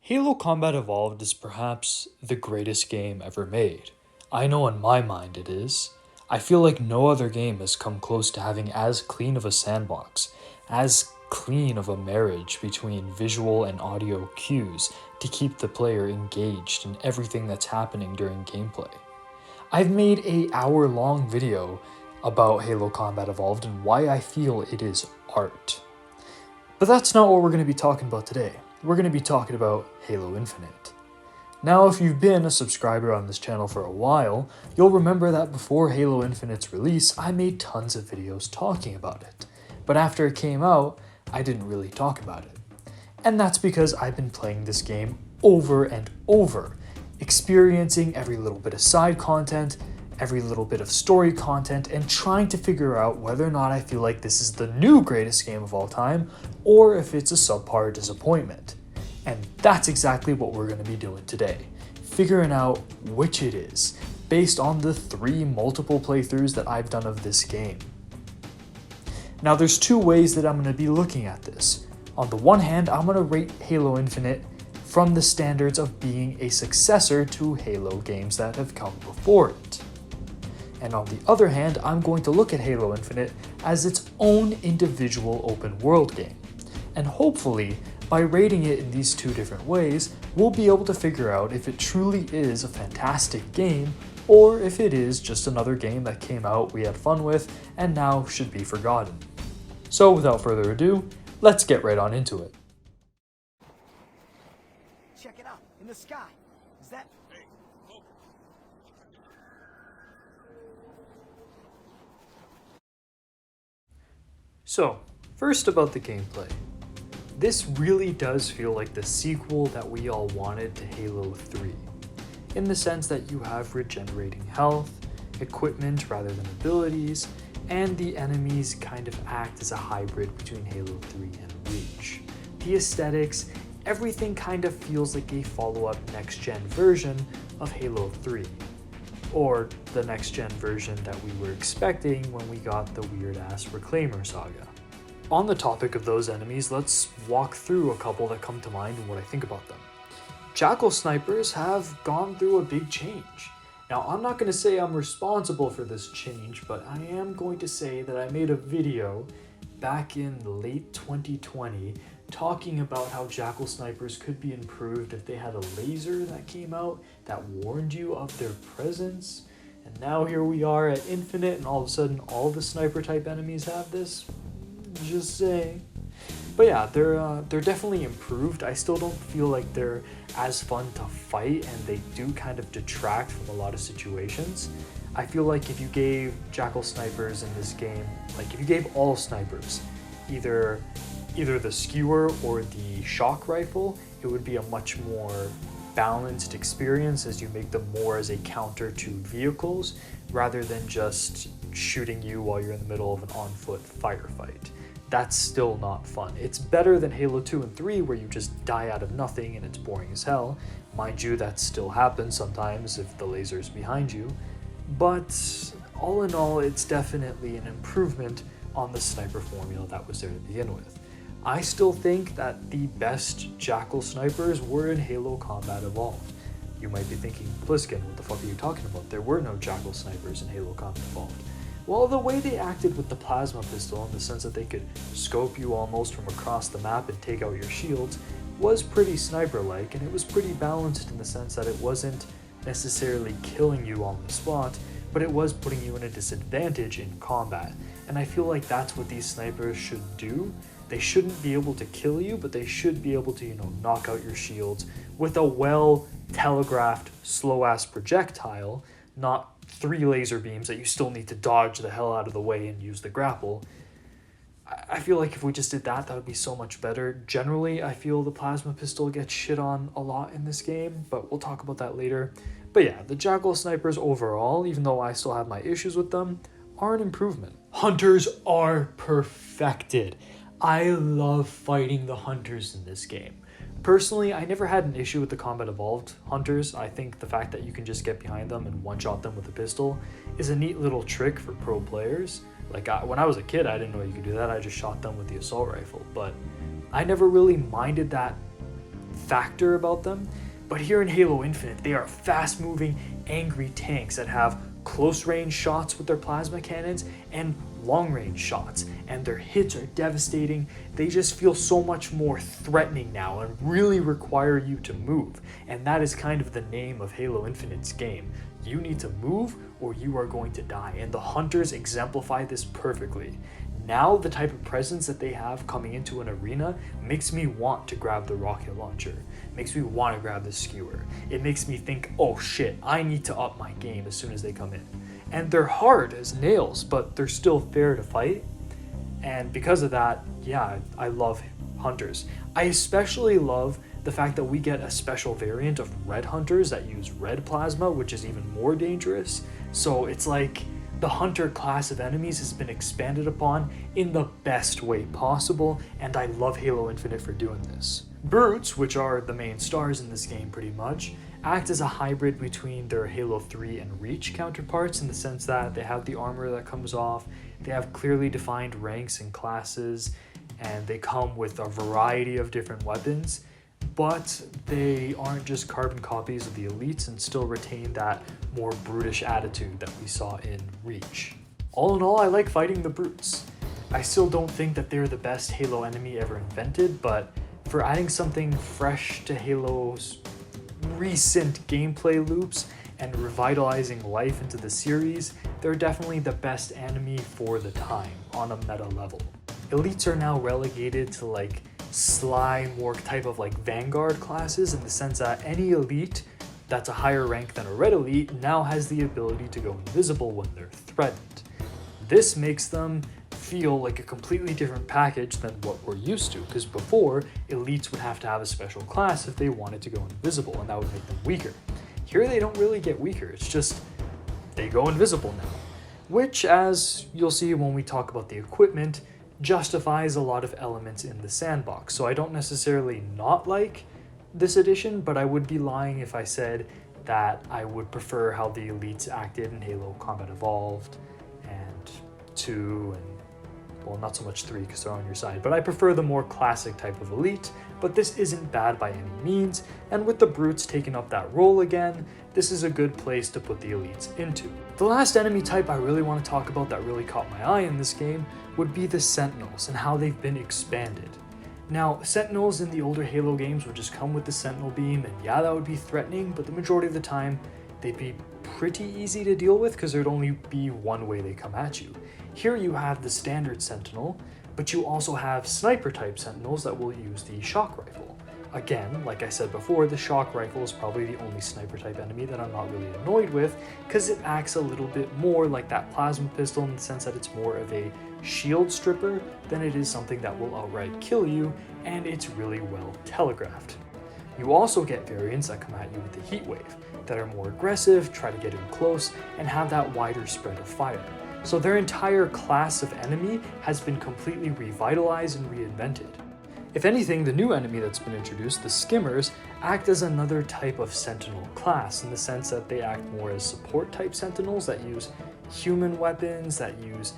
Halo Combat Evolved is perhaps the greatest game ever made. I know in my mind it is. I feel like no other game has come close to having as clean of a sandbox, as clean of a marriage between visual and audio cues to keep the player engaged in everything that's happening during gameplay. I've made an hour-long video about Halo Combat Evolved and why I feel it is art. But that's not what we're going to be talking about today. We're going to be talking about Halo Infinite. Now, if you've been a subscriber on this channel for a while, you'll remember that before Halo Infinite's release, I made tons of videos talking about it. But after it came out, I didn't really talk about it. And that's because I've been playing this game over and over, experiencing every little bit of side content, every little bit of story content, and trying to figure out whether or not I feel like this is the new greatest game of all time, or if it's a subpar disappointment. And that's exactly what we're going to be doing today, figuring out which it is, based on the 3 multiple playthroughs that I've done of this game. Now there's 2 ways that I'm going to be looking at this. On the one hand, I'm going to rate Halo Infinite from the standards of being a successor to Halo games that have come before it. And on the other hand, I'm going to look at Halo Infinite as its own individual open world game. And hopefully, by rating it in these 2 different ways, we'll be able to figure out if it truly is a fantastic game, or if it is just another game that came out, we had fun with, and now should be forgotten. So without further ado, let's get right on into it. Check it out, in the sky. Is that... So, first about the gameplay. This really does feel like the sequel that we all wanted to Halo 3, in the sense that you have regenerating health, equipment rather than abilities, and the enemies kind of act as a hybrid between Halo 3 and Reach. The aesthetics, everything kind of feels like a follow-up next-gen version of Halo 3, or the next-gen version that we were expecting when we got the weird-ass Reclaimer saga. On the topic of those enemies, let's walk through a couple that come to mind and what I think about them. Jackal Snipers have gone through a big change. Now, I'm not going to say I'm responsible for this change, but I am going to say that I made a video back in late 2020 talking about how Jackal Snipers could be improved if they had a laser that came out that warned you of their presence. And now here we are at Infinite, and all of a sudden all the sniper type enemies have this. Just saying. But yeah, they're definitely improved. I still don't feel like they're as fun to fight, and they do kind of detract from a lot of situations. I feel like if you gave Jackal Snipers in this game, like if you gave all snipers either the skewer or the shock rifle, it would be a much more balanced experience, as you make them more as a counter to vehicles rather than just shooting you while you're in the middle of an on-foot firefight. That's still not fun. It's better than Halo 2 and 3 where you just die out of nothing and it's boring as hell. Mind you, that still happens sometimes if the laser's behind you. But all in all, it's definitely an improvement on the sniper formula that was there to begin with. I still think that the best Jackal Snipers were in Halo Combat Evolved. You might be thinking, Pliskin, what the fuck are you talking about? There were no Jackal Snipers in Halo Combat Evolved. Well, the way they acted with the plasma pistol, in the sense that they could scope you almost from across the map and take out your shields, was pretty sniper-like, and it was pretty balanced in the sense that it wasn't necessarily killing you on the spot, but it was putting you in a disadvantage in combat. And I feel like that's what these snipers should do. They shouldn't be able to kill you, but they should be able to, knock out your shields with a well-telegraphed, slow-ass projectile, not 3 laser beams that you still need to dodge the hell out of the way and use the grapple. I feel like if we just did that, that would be so much better. Generally, I feel the plasma pistol gets shit on a lot in this game, but we'll talk about that later. But yeah, the Jackal Snipers overall, even though I still have my issues with them, are an improvement. Hunters are perfected. I love fighting the hunters in this game. Personally, I never had an issue with the Combat Evolved hunters. I think the fact that you can just get behind them and one-shot them with a pistol is a neat little trick for pro players. Like, when I was a kid, I didn't know you could do that. I just shot them with the assault rifle. But I never really minded that factor about them. But here in Halo Infinite, they are fast-moving, angry tanks that have close-range shots with their plasma cannons and long-range shots, and their hits are devastating. They just feel so much more threatening now and really require you to move, and that is kind of the name of Halo Infinite's game. You need to move or you are going to die, and the Hunters exemplify this perfectly. Now the type of presence that they have coming into an arena makes me want to grab the rocket launcher, makes me want to grab the skewer. It makes me think, oh shit, I need to up my game as soon as they come in. And they're hard as nails, but they're still fair to fight. And because of that, yeah, I love Hunters. I especially love the fact that we get a special variant of Red Hunters that use red plasma, which is even more dangerous. So it's like the Hunter class of enemies has been expanded upon in the best way possible, and I love Halo Infinite for doing this. Brutes, which are the main stars in this game pretty much, act as a hybrid between their Halo 3 and Reach counterparts in the sense that they have the armor that comes off, they have clearly defined ranks and classes, and they come with a variety of different weapons, but they aren't just carbon copies of the elites and still retain that more brutish attitude that we saw in Reach. All in all, I like fighting the brutes. I still don't think that they're the best Halo enemy ever invented, but for adding something fresh to Halo's recent gameplay loops and revitalizing life into the series, they're definitely the best enemy for the time on a meta level. Elites are now relegated to like sly, more type of like Vanguard classes in the sense that any elite that's a higher rank than a red elite now has the ability to go invisible when they're threatened. This makes them feel like a completely different package than what we're used to, because before, elites would have to have a special class if they wanted to go invisible, and that would make them weaker. Here they don't really get weaker, it's just they go invisible now, which, as you'll see when we talk about the equipment, justifies a lot of elements in the sandbox. So I don't necessarily not like this addition, but I would be lying if I said that I would prefer how the elites acted in Halo Combat Evolved and 2 and, well, not so much 3 because they're on your side, but I prefer the more classic type of elite, but this isn't bad by any means, and with the brutes taking up that role again, this is a good place to put the elites into. The last enemy type I really want to talk about that really caught my eye in this game would be the Sentinels and how they've been expanded. Now, Sentinels in the older Halo games would just come with the Sentinel beam, and yeah, that would be threatening, but the majority of the time, they'd be pretty easy to deal with because there'd only be one way they come at you. Here you have the standard Sentinel, but you also have sniper type Sentinels that will use the shock rifle. Again, like I said before, the shock rifle is probably the only sniper type enemy that I'm not really annoyed with because it acts a little bit more like that plasma pistol in the sense that it's more of a shield stripper than it is something that will outright kill you, and it's really well telegraphed. You also get variants that come at you with the heat wave that are more aggressive, try to get in close, and have that wider spread of fire. So their entire class of enemy has been completely revitalized and reinvented. If anything, the new enemy that's been introduced, the Skimmers, act as another type of Sentinel class in the sense that they act more as support type Sentinels that use human weapons, that use,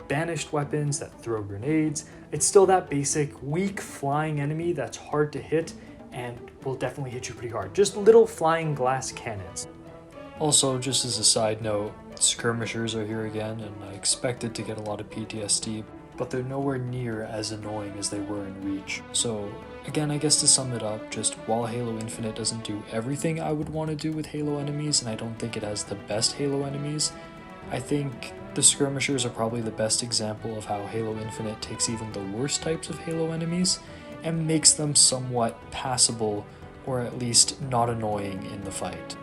banished weapons, that throw grenades. It's still that basic weak flying enemy that's hard to hit and will definitely hit you pretty hard. Just little flying glass cannons. Also, just as a side note, skirmishers are here again, and I expected to get a lot of PTSD, but they're nowhere near as annoying as they were in Reach. So again, I guess to sum it up, just while Halo Infinite doesn't do everything I would want to do with Halo enemies, and I don't think it has the best Halo enemies, I think the skirmishers are probably the best example of how Halo Infinite takes even the worst types of Halo enemies and makes them somewhat passable, or at least not annoying in the fight.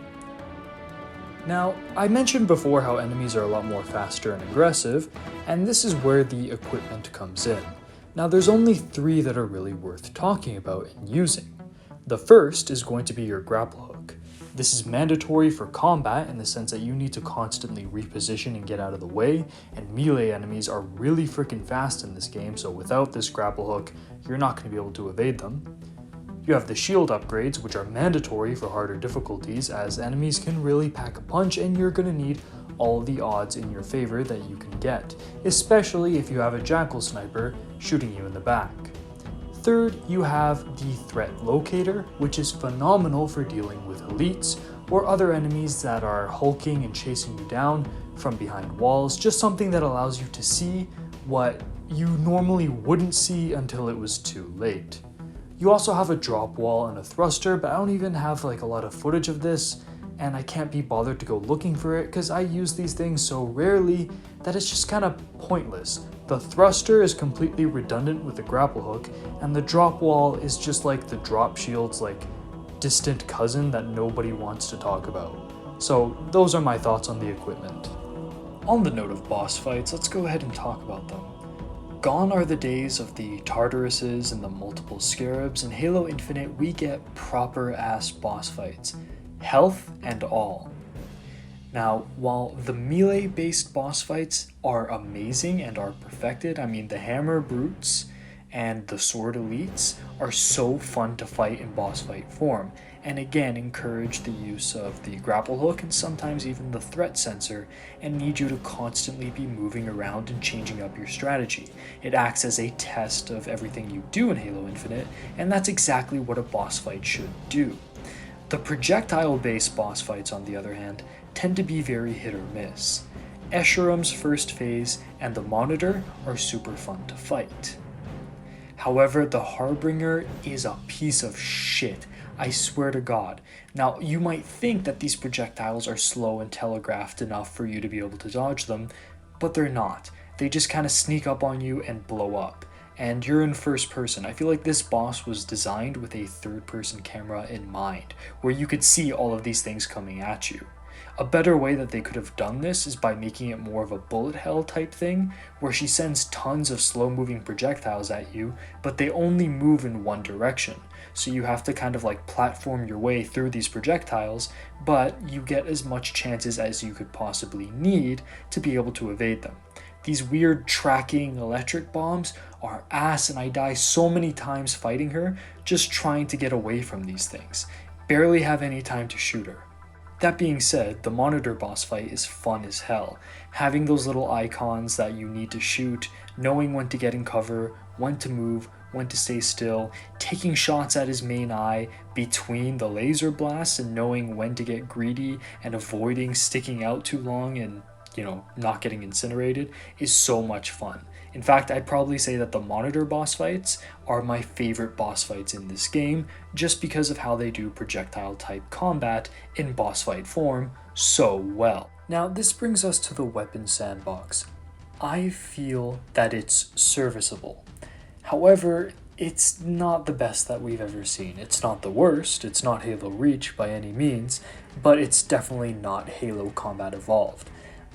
Now, I mentioned before how enemies are a lot more faster and aggressive, and this is where the equipment comes in. Now, there's only 3 that are really worth talking about and using. The first is going to be your grapple hook. This is mandatory for combat in the sense that you need to constantly reposition and get out of the way, and melee enemies are really freaking fast in this game, so without this grapple hook, you're not going to be able to evade them. You have the shield upgrades, which are mandatory for harder difficulties, as enemies can really pack a punch and you're going to need all the odds in your favor that you can get, especially if you have a Jackal Sniper shooting you in the back. Third, you have the Threat Locator, which is phenomenal for dealing with elites or other enemies that are hulking and chasing you down from behind walls, just something that allows you to see what you normally wouldn't see until it was too late. You also have a drop wall and a thruster, but I don't even have like a lot of footage of this, and I can't be bothered to go looking for it because I use these things so rarely that it's just kind of pointless. The thruster is completely redundant with the grapple hook, and the drop wall is just like the drop shield's like distant cousin that nobody wants to talk about. So those are my thoughts on the equipment. On the note of boss fights, let's go ahead and talk about them. Gone are the days of the Tartaruses and the multiple scarabs. In Halo Infinite, we get proper ass boss fights, health and all. Now, while the melee-based boss fights are amazing and are perfected, I mean the hammer brutes and the sword elites are so fun to fight in boss fight form, and again encourage the use of the grapple hook and sometimes even the threat sensor, and need you to constantly be moving around and changing up your strategy. It acts as a test of everything you do in Halo Infinite, and that's exactly what a boss fight should do. The projectile-based boss fights, on the other hand, tend to be very hit or miss. Escherum's first phase and the Monitor are super fun to fight. However, the Harbinger is a piece of shit, I swear to God. Now, you might think that these projectiles are slow and telegraphed enough for you to be able to dodge them, but they're not. They just kind of sneak up on you and blow up. And you're in first person. I feel like this boss was designed with a third-person camera in mind, where you could see all of these things coming at you. A better way that they could have done this is by making it more of a bullet hell type thing, where she sends tons of slow-moving projectiles at you, but they only move in one direction. So you have to kind of like platform your way through these projectiles, but you get as much chances as you could possibly need to be able to evade them. These weird tracking electric bombs are ass, and I die so many times fighting her just trying to get away from these things. Barely have any time to shoot her. That being said, the Monitor boss fight is fun as hell. Having those little icons that you need to shoot, knowing when to get in cover, when to move, when to stay still, taking shots at his main eye between the laser blasts and knowing when to get greedy and avoiding sticking out too long and, not getting incinerated is so much fun. In fact, I'd probably say that the Monitor boss fights are my favorite boss fights in this game, just because of how they do projectile type combat in boss fight form so well. Now, this brings us to the weapon sandbox. I feel that it's serviceable. However, it's not the best that we've ever seen. It's not the worst, it's not Halo Reach by any means, but it's definitely not Halo Combat Evolved.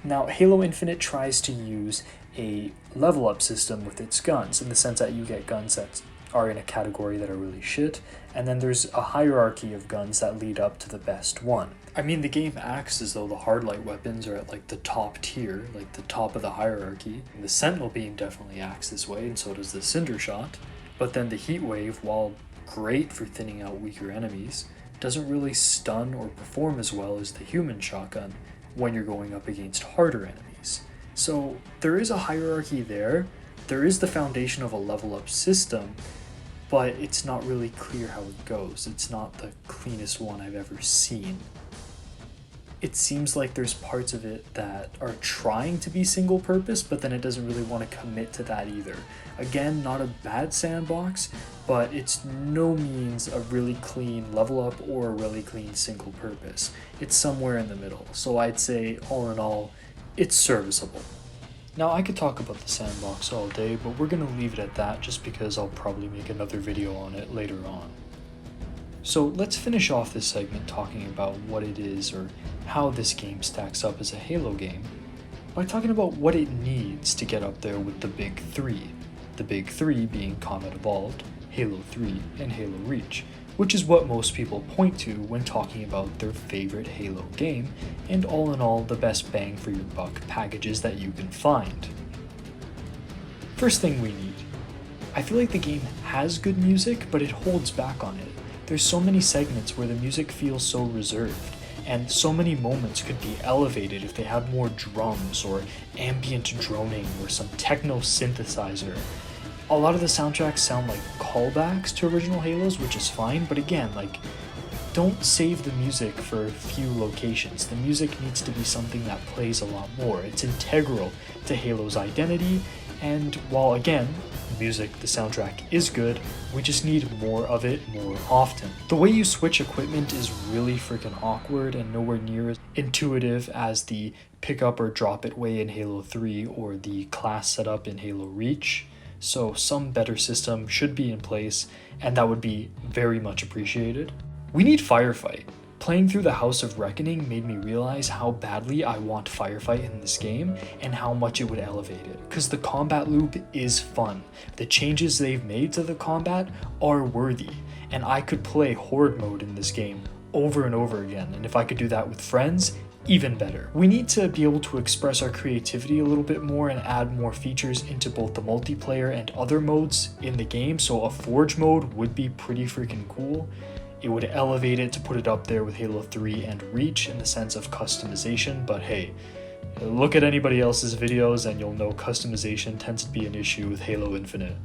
Now, Halo Infinite tries to use a level up system with its guns, in the sense that you get guns that are in a category that are really shit, and then there's a hierarchy of guns that lead up to the best one. I mean, the game acts as though the hardlight weapons are at like the top tier, like the top of the hierarchy. And the Sentinel beam definitely acts this way, and so does the Cinder Shot. But then the Heat Wave, while great for thinning out weaker enemies, doesn't really stun or perform as well as the Human Shotgun when you're going up against harder enemies. So there is a hierarchy there, there is the foundation of a level up system, but it's not really clear how it goes. It's not the cleanest one I've ever seen. It seems like there's parts of it that are trying to be single purpose, but then it doesn't really want to commit to that either. Again, not a bad sandbox, but it's no means a really clean level up or a really clean single purpose. It's somewhere in the middle. So I'd say, all in all, it's serviceable. Now, I could talk about the sandbox all day, but we're going to leave it at that just because I'll probably make another video on it later on. So let's finish off this segment talking about what it is or how this game stacks up as a Halo game by talking about what it needs to get up there with the big three. The big three being Combat Evolved, Halo 3, and Halo Reach, which is what most people point to when talking about their favorite Halo game, and all in all the best bang for your buck packages that you can find. First thing we need. I feel like the game has good music, but it holds back on it. There's so many segments where the music feels so reserved, and so many moments could be elevated if they had more drums or ambient droning or some techno synthesizer. A lot of the soundtracks sound like callbacks to original Halos, which is fine, but again, like, don't save the music for a few locations. The music needs to be something that plays a lot more. It's integral to Halo's identity, and while again, music, the soundtrack is good, we just need more of it more often. The way you switch equipment is really freaking awkward and nowhere near as intuitive as the pick up or drop it way in Halo 3 or the class setup in Halo Reach. So some better system should be in place, and that would be very much appreciated. We need Firefight. Playing through the House of Reckoning made me realize how badly I want Firefight in this game and how much it would elevate it, because the combat loop is fun. The changes they've made to the combat are worthy, and I could play Horde mode in this game over and over again, and if I could do that with friends, even better. We need to be able to express our creativity a little bit more and add more features into both the multiplayer and other modes in the game, so a Forge mode would be pretty freaking cool. It would elevate it to put it up there with Halo 3 and Reach in the sense of customization, but hey, look at anybody else's videos and you'll know customization tends to be an issue with Halo Infinite.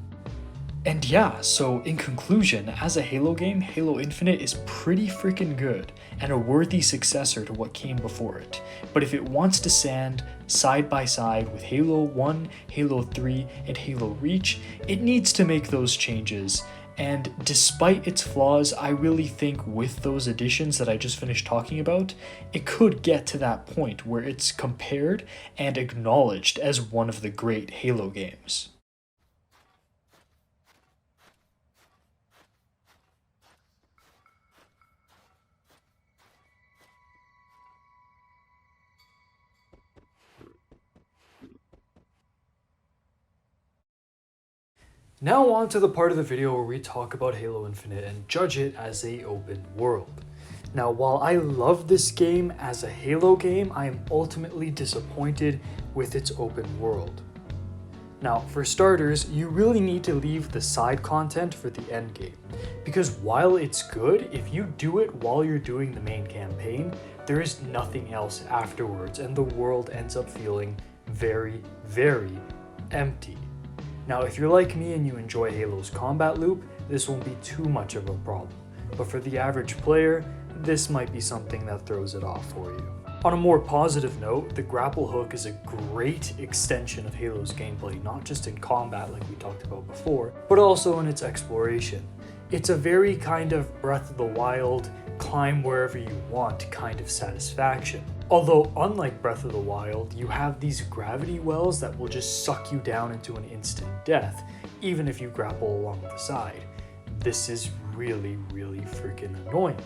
And yeah, so in conclusion, as a Halo game, Halo Infinite is pretty freaking good and a worthy successor to what came before it. But if it wants to stand side by side with Halo 1, Halo 3, and Halo Reach, it needs to make those changes. And despite its flaws, I really think with those additions that I just finished talking about, it could get to that point where it's compared and acknowledged as one of the great Halo games. Now on to the part of the video where we talk about Halo Infinite and judge it as an open world. Now while I love this game as a Halo game, I am ultimately disappointed with its open world. Now for starters, you really need to leave the side content for the end game, because while it's good, if you do it while you're doing the main campaign, there is nothing else afterwards and the world ends up feeling very, very empty. Now, if you're like me and you enjoy Halo's combat loop, this won't be too much of a problem. But for the average player, this might be something that throws it off for you. On a more positive note, the grapple hook is a great extension of Halo's gameplay, not just in combat like we talked about before, but also in its exploration. It's a very kind of Breath of the Wild, climb wherever you want kind of satisfaction. Although, unlike Breath of the Wild, you have these gravity wells that will just suck you down into an instant death, even if you grapple along the side. This is really, really freaking annoying.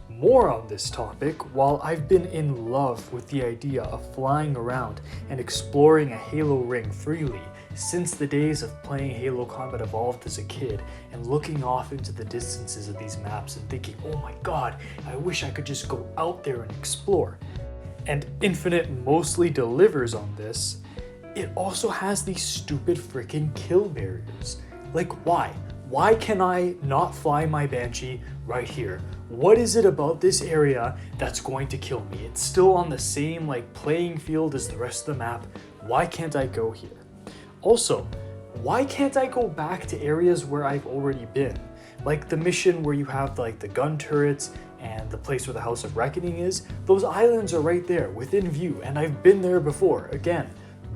More on this topic, while I've been in love with the idea of flying around and exploring a Halo ring freely since the days of playing Halo Combat Evolved as a kid and looking off into the distances of these maps and thinking, oh my god, I wish I could just go out there and explore. And Infinite mostly delivers on this, it also has these stupid freaking kill barriers. Like why? Why can I not fly my Banshee right here? What is it about this area that's going to kill me? It's still on the same like playing field as the rest of the map. Why can't I go here? Also, why can't I go back to areas where I've already been? Like the mission where you have like the gun turrets and the place where the House of Reckoning is, those islands are right there within view and I've been there before. Again,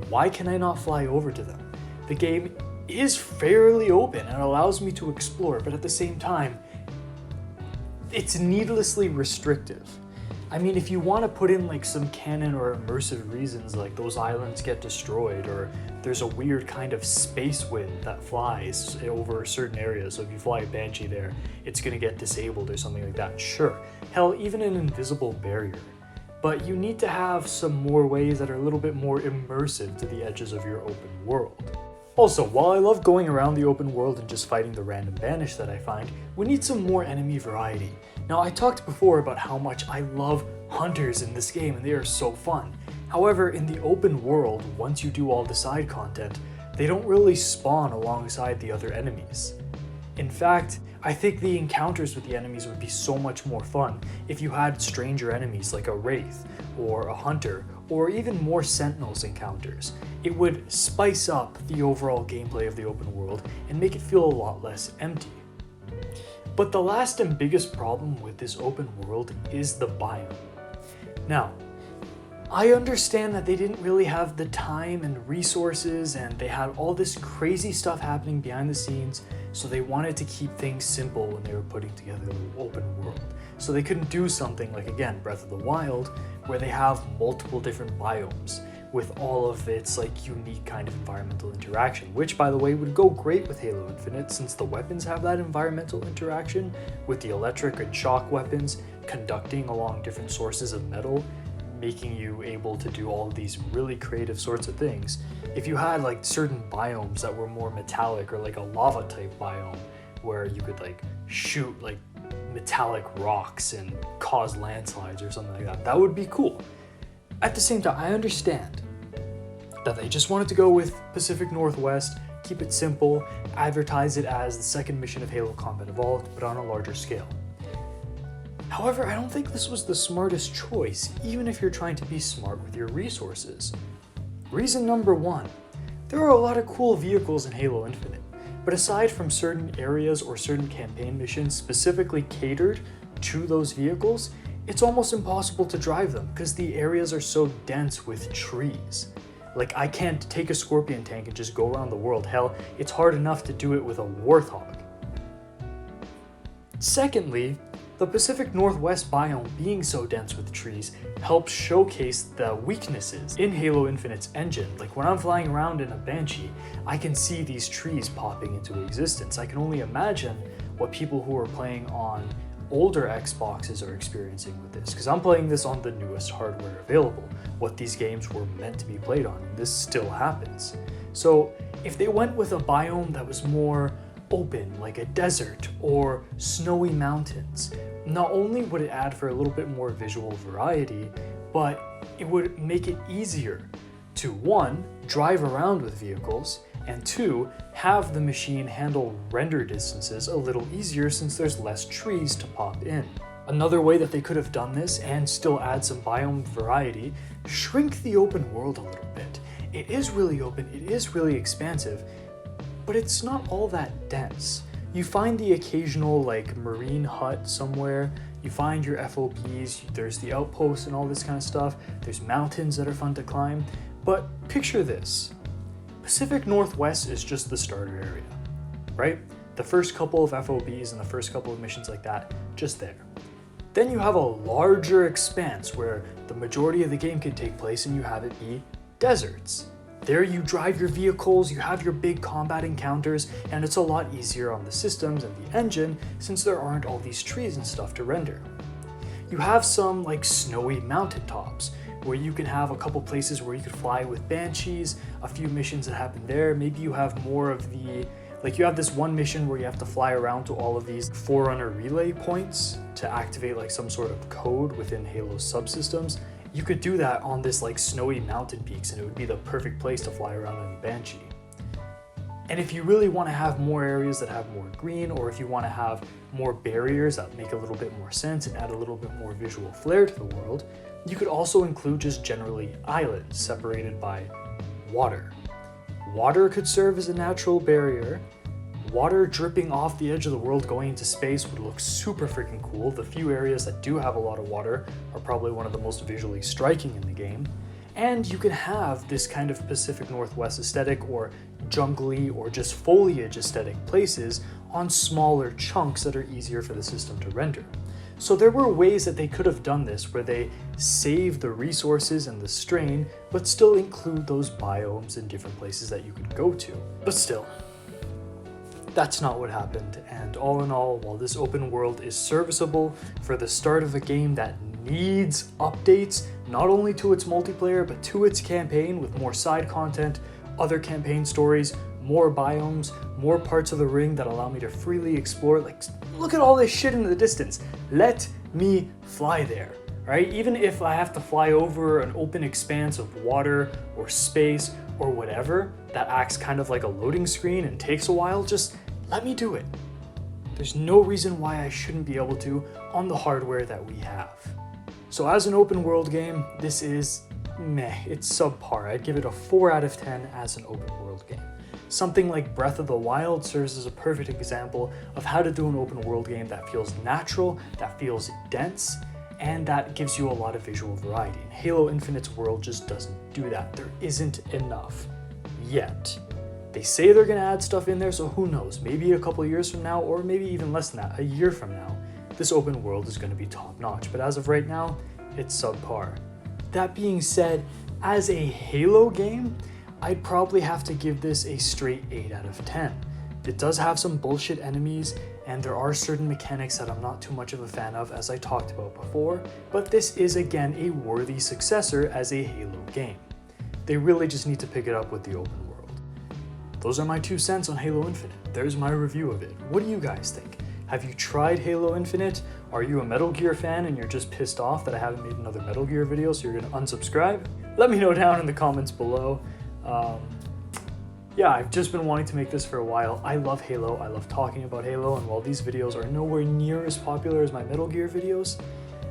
why can I not fly over to them? The game is fairly open and allows me to explore, but at the same time, it's needlessly restrictive. I mean, if you want to put in like some canon or immersive reasons, like those islands get destroyed or there's a weird kind of space wind that flies over certain areas, so if you fly a Banshee there, it's going to get disabled or something like that, sure. Hell, even an invisible barrier. But you need to have some more ways that are a little bit more immersive to the edges of your open world. Also, while I love going around the open world and just fighting the random banish that I find, we need some more enemy variety. Now, I talked before about how much I love hunters in this game and they are so fun. However, in the open world, once you do all the side content, they don't really spawn alongside the other enemies. In fact, I think the encounters with the enemies would be so much more fun if you had stranger enemies like a Wraith or a Hunter or even more Sentinels encounters. it would spice up the overall gameplay of the open world and make it feel a lot less empty. But the last and biggest problem with this open world is the biome. Now, I understand that they didn't really have the time and resources, and they had all this crazy stuff happening behind the scenes, so they wanted to keep things simple when they were putting together the open world. So they couldn't do something like, again, Breath of the Wild, where they have multiple different biomes with all of its like unique kind of environmental interaction, which by the way would go great with Halo Infinite since the weapons have that environmental interaction with the electric and shock weapons conducting along different sources of metal, making you able to do all of these really creative sorts of things. If you had like certain biomes that were more metallic, or like a lava type biome where you could like shoot like metallic rocks and cause landslides or something like that, that would be cool. At the same time, I understand that they just wanted to go with Pacific Northwest, keep it simple, advertise it as the second mission of Halo Combat Evolved, but on a larger scale. However, I don't think this was the smartest choice, even if you're trying to be smart with your resources. Reason number one, there are a lot of cool vehicles in Halo Infinite, but aside from certain areas or certain campaign missions specifically catered to those vehicles, it's almost impossible to drive them because the areas are so dense with trees. Like, I can't take a Scorpion tank and just go around the world. Hell, it's hard enough to do it with a Warthog. Secondly, the Pacific Northwest biome being so dense with trees helps showcase the weaknesses in Halo Infinite's engine. Like when I'm flying around in a Banshee, I can see these trees popping into existence. I can only imagine what people who are playing on older Xboxes are experiencing with this, because I'm playing this on the newest hardware available, what these games were meant to be played on, and this still happens. So if they went with a biome that was more open, like a desert or snowy mountains, not only would it add for a little bit more visual variety, but it would make it easier to, one, drive around with vehicles, and two, have the machine handle render distances a little easier since there's less trees to pop in. Another way that they could have done this and still add some biome variety, shrink the open world a little bit. It is really open, it is really expansive, but it's not all that dense. You find the occasional like marine hut somewhere, you find your FOPs, there's the outposts and all this kind of stuff, there's mountains that are fun to climb, but picture this. Pacific Northwest is just the starter area, right? The first couple of FOBs and the first couple of missions like that, just there. Then you have a larger expanse where the majority of the game can take place and you have it be deserts. There you drive your vehicles, you have your big combat encounters, and it's a lot easier on the systems and the engine since there aren't all these trees and stuff to render. You have some like snowy mountaintops where you can have a couple places where you could fly with Banshees, a few missions that happen there. Maybe you have more of the, like you have this one mission where you have to fly around to all of these Forerunner relay points to activate like some sort of code within Halo's subsystems. You could do that on this like snowy mountain peaks and it would be the perfect place to fly around in a Banshee. And if you really want to have more areas that have more green, or if you want to have more barriers that make a little bit more sense and add a little bit more visual flair to the world, you could also include just generally islands separated by water. Water could serve as a natural barrier. Water dripping off the edge of the world going into space would look super freaking cool. The few areas that do have a lot of water are probably one of the most visually striking in the game. And you can have this kind of Pacific Northwest aesthetic or jungly or just foliage aesthetic places on smaller chunks that are easier for the system to render. So there were ways that they could have done this where they save the resources and the strain, but still include those biomes in different places that you could go to. But still, that's not what happened, and all in all, while this open world is serviceable for the start of a game that needs updates, not only to its multiplayer, but to its campaign with more side content, other campaign stories, more biomes, more parts of the ring that allow me to freely explore. Like, look at all this shit in the distance. Let me fly there, right? Even if I have to fly over an open expanse of water or space or whatever that acts kind of like a loading screen and takes a while, just let me do it. There's no reason why I shouldn't be able to on the hardware that we have. So as an open world game, this is meh, it's subpar. I'd give it a 4 out of 10 as an open world game. Something like Breath of the Wild serves as a perfect example of how to do an open world game that feels natural, that feels dense, and that gives you a lot of visual variety. And Halo Infinite's world just doesn't do that. There isn't enough yet. They say they're gonna add stuff in there, so who knows? Maybe a couple of years from now, or maybe even less than that, a year from now, this open world is gonna be top notch. But as of right now, it's subpar. That being said, as a Halo game, I'd probably have to give this a straight 8 out of 10. It does have some bullshit enemies, and there are certain mechanics that I'm not too much of a fan of, as I talked about before, but this is again a worthy successor as a Halo game. They really just need to pick it up with the open world. Those are my 2 cents on Halo Infinite. There's my review of it. What do you guys think? Have you tried Halo Infinite? Are you a Metal Gear fan and you're just pissed off that I haven't made another Metal Gear video, so you're gonna unsubscribe? Let me know down in the comments below. Yeah, I've just been wanting to make this for a while. I love Halo, I love talking about Halo, and while these videos are nowhere near as popular as my Metal Gear videos,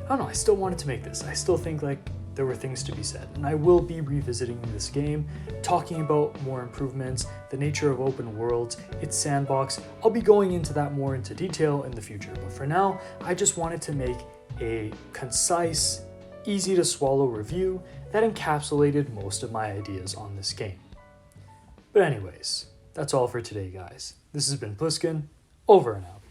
I don't know, I still wanted to make this. I still think like there were things to be said, and I will be revisiting this game, talking about more improvements, the nature of open worlds, its sandbox. I'll be going into that more into detail in the future, but for now, I just wanted to make a concise, easy to swallow review that encapsulated most of my ideas on this game. But anyways, that's all for today, guys. This has been Pliskin, over and out.